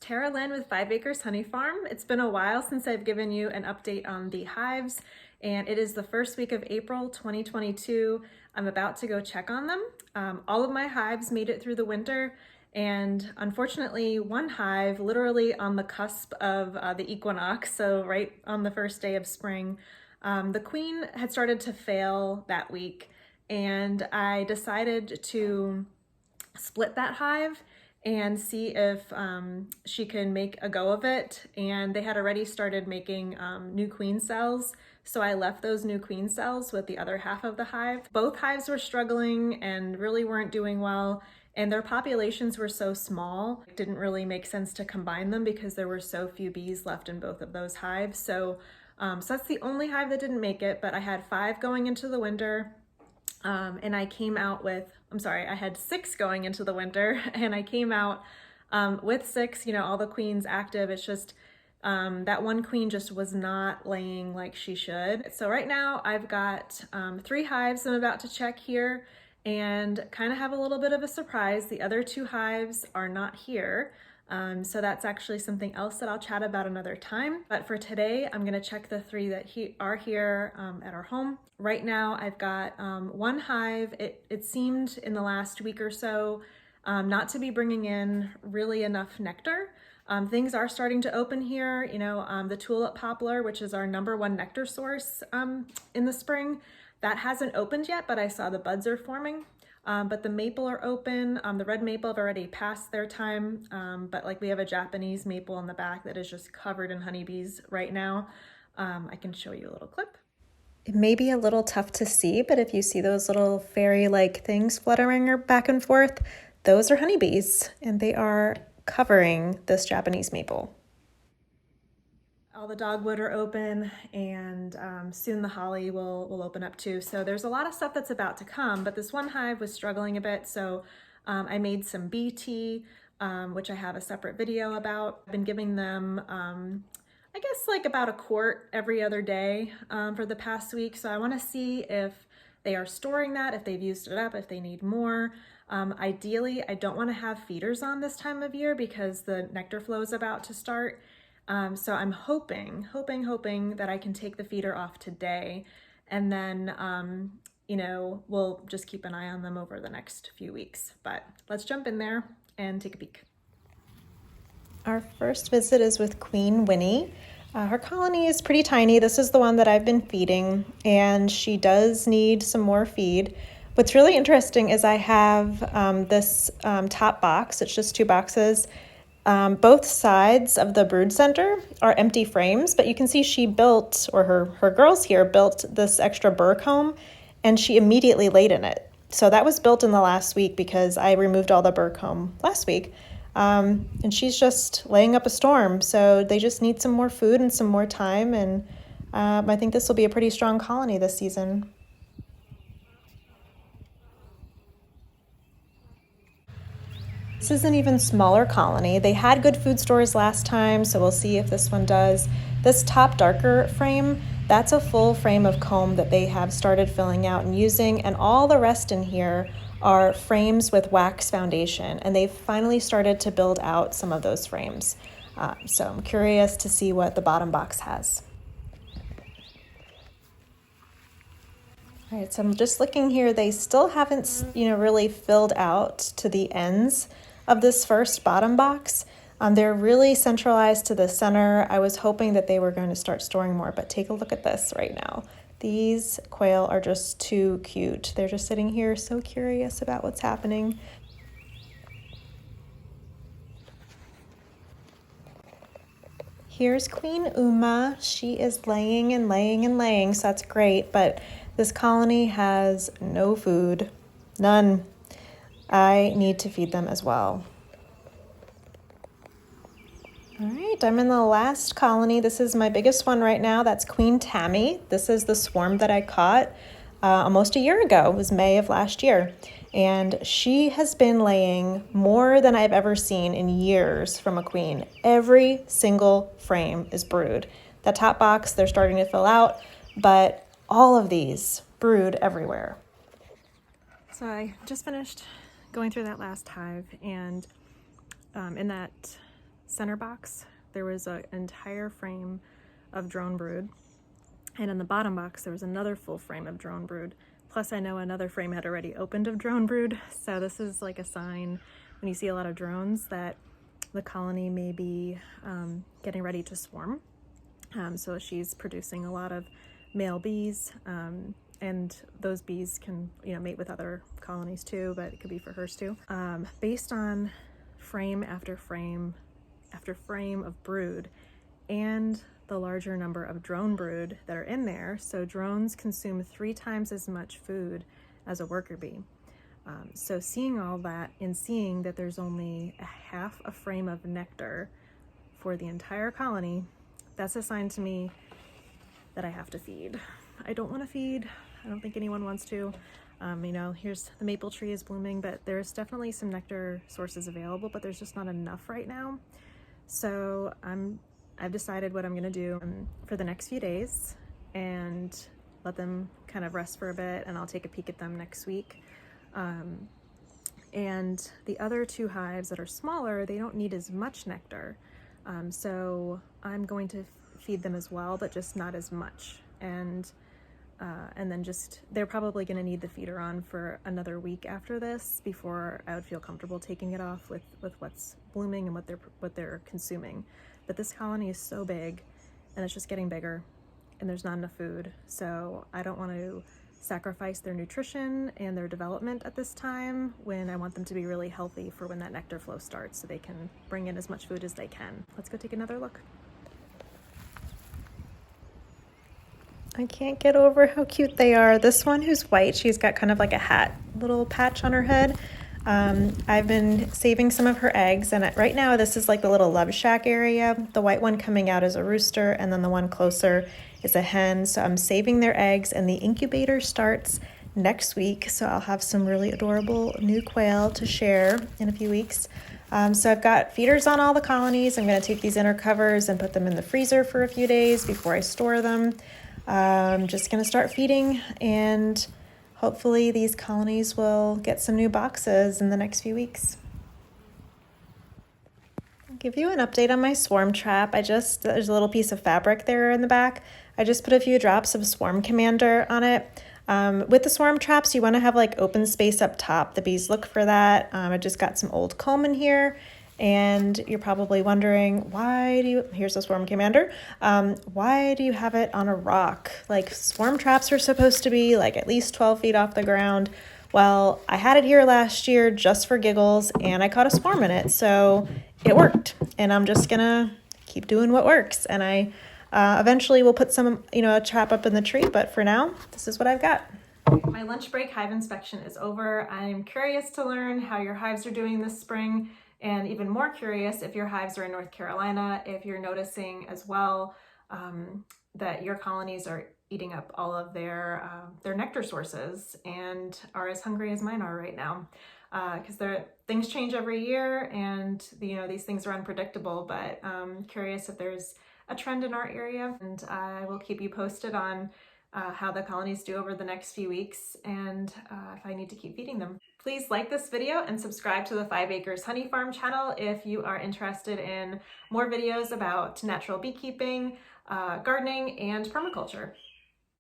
Tara Lynn with 5 Acres Honey Farm. It's been a while since I've given you an update on the hives, and it is the first week of April 2022. I'm about to go check on them. All of my hives made it through the winter, and unfortunately one hive, literally on the cusp of the equinox, so right on the first day of spring, the queen had started to fail that week, and I decided to split that hive and see if she can make a go of it. And they had already started making new queen cells. So I left those new queen cells with the other half of the hive. Both hives were struggling and really weren't doing well. And their populations were so small, it didn't really make sense to combine them because there were so few bees left in both of those hives. So that's the only hive that didn't make it, but I had 5 going into the winter. And I came out with, I had 6 going into the winter, and I came out with 6, all the queens active. It's just that one queen just was not laying like she should. So right now I've got 3 hives I'm about to check here and kind of have a little bit of a surprise. The other 2 hives are not here. So that's actually something else that I'll chat about another time. But for today, I'm gonna check the 3 that are here at our home. Right now, I've got 1 hive. It seemed in the last week or so not to be bringing in really enough nectar. Things are starting to open here. The tulip poplar, which is our #1 nectar source in the spring, that hasn't opened yet, but I saw the buds are forming. But the maple are open. The red maple have already passed their time, but like we have a Japanese maple in the back that is just covered in honeybees right now. I can show you a little clip. It may be a little tough to see, but if you see those little fairy-like things fluttering back and forth, those are honeybees, and they are covering this Japanese maple. All the dogwood are open, and soon the holly will open up too. So there's a lot of stuff that's about to come, but this one hive was struggling a bit, so I made some bee tea, which I have a separate video about. I've been giving them, I guess like about a quart every other day for the past week. So I want to see if they are storing that, if they've used it up, if they need more. Ideally, I don't want to have feeders on this time of year because the nectar flow is about to start. So I'm hoping that I can take the feeder off today, and then, we'll just keep an eye on them over the next few weeks. But let's jump in there and take a peek. Our first visit is with Queen Winnie. Her colony is pretty tiny. This is the one that I've been feeding, and she does need some more feed. What's really interesting is I have this top box. It's just 2 boxes. Both sides of the brood center are empty frames, but you can see she built, or her girls here built this extra burr comb, and she immediately laid in it. So that was built in the last week because I removed all the burr comb last week. And she's just laying up a storm. So they just need some more food and some more time. And I think this will be a pretty strong colony this season. This is an even smaller colony. They had good food stores last time, so we'll see if this one does. This top darker frame, that's a full frame of comb that they have started filling out and using, and all the rest in here are frames with wax foundation, and they've finally started to build out some of those frames. So I'm curious to see what the bottom box has. All right, so I'm just looking here. They still haven't, really filled out to the ends of this first bottom box. They're really centralized to the center. I was hoping that they were going to start storing more, but take a look at this right now. These quail are just too cute. They're just sitting here so curious about what's happening. Here's Queen Uma. She is laying and laying and laying, so that's great, but this colony has no food, none. I need to feed them as well. All right, I'm in the last colony. This is my biggest one right now. That's Queen Tammy. This is the swarm that I caught almost a year ago. It was May of last year. And she has been laying more than I've ever seen in years from a queen. Every single frame is brood. The top box, they're starting to fill out, but all of these brood everywhere. So I just finished going through that last hive, and in that center box, there was an entire frame of drone brood. And in the bottom box, there was another full frame of drone brood. Plus, I know another frame had already opened of drone brood. So this is like a sign when you see a lot of drones that the colony may be getting ready to swarm. So she's producing a lot of male bees, and those bees can, mate with other colonies too, but it could be for hers too. Based on frame after frame after frame of brood and the larger number of drone brood that are in there, so drones consume 3 times as much food as a worker bee. So seeing all that and seeing that there's only a half a frame of nectar for the entire colony, that's a sign to me that I have to feed. I don't want to feed. I don't think anyone wants to. Here's the maple tree is blooming, but there's definitely some nectar sources available, but there's just not enough right now. So I've decided what I'm gonna do for the next few days and let them kind of rest for a bit, and I'll take a peek at them next week. And the other 2 hives that are smaller, they don't need as much nectar. So I'm going to feed them as well, but just not as much. And then they're probably going to need the feeder on for another week after this before I would feel comfortable taking it off with what's blooming and what they're consuming. But this colony is so big, and it's just getting bigger, and there's not enough food. So I don't want to sacrifice their nutrition and their development at this time when I want them to be really healthy for when that nectar flow starts, so they can bring in as much food as they can. Let's go take another look. I can't get over how cute they are. This one who's white, she's got kind of like a hat little patch on her head. I've been saving some of her eggs, and right now this is like the little love shack area. The white one coming out is a rooster, and then the one closer is a hen. So I'm saving their eggs, and the incubator starts next week. So I'll have some really adorable new quail to share in a few weeks. So I've got feeders on all the colonies. I'm going to take these inner covers and put them in the freezer for a few days before I store them. I'm just going to start feeding, and hopefully these colonies will get some new boxes in the next few weeks. I'll give you an update on my swarm trap. There's a little piece of fabric there in the back. I just put a few drops of Swarm Commander on it. With the swarm traps, you want to have like open space up top. The bees look for that. I just got some old comb in here. And you're probably wondering, here's the Swarm Commander, why do you have it on a rock? Like, swarm traps are supposed to be like at least 12 feet off the ground. Well, I had it here last year just for giggles, and I caught a swarm in it, so it worked. And I'm just gonna keep doing what works. And I eventually will put some, a trap up in the tree, but for now, this is what I've got. My lunch break hive inspection is over. I'm curious to learn how your hives are doing this spring, and even more curious if your hives are in North Carolina, if you're noticing as well that your colonies are eating up all of their nectar sources and are as hungry as mine are right now. Because things change every year, and these things are unpredictable, but I'm curious if there's a trend in our area, and I will keep you posted on how the colonies do over the next few weeks, and if I need to keep feeding them. Please like this video and subscribe to the 5 Acres Honey Farm channel if you are interested in more videos about natural beekeeping, gardening, and permaculture.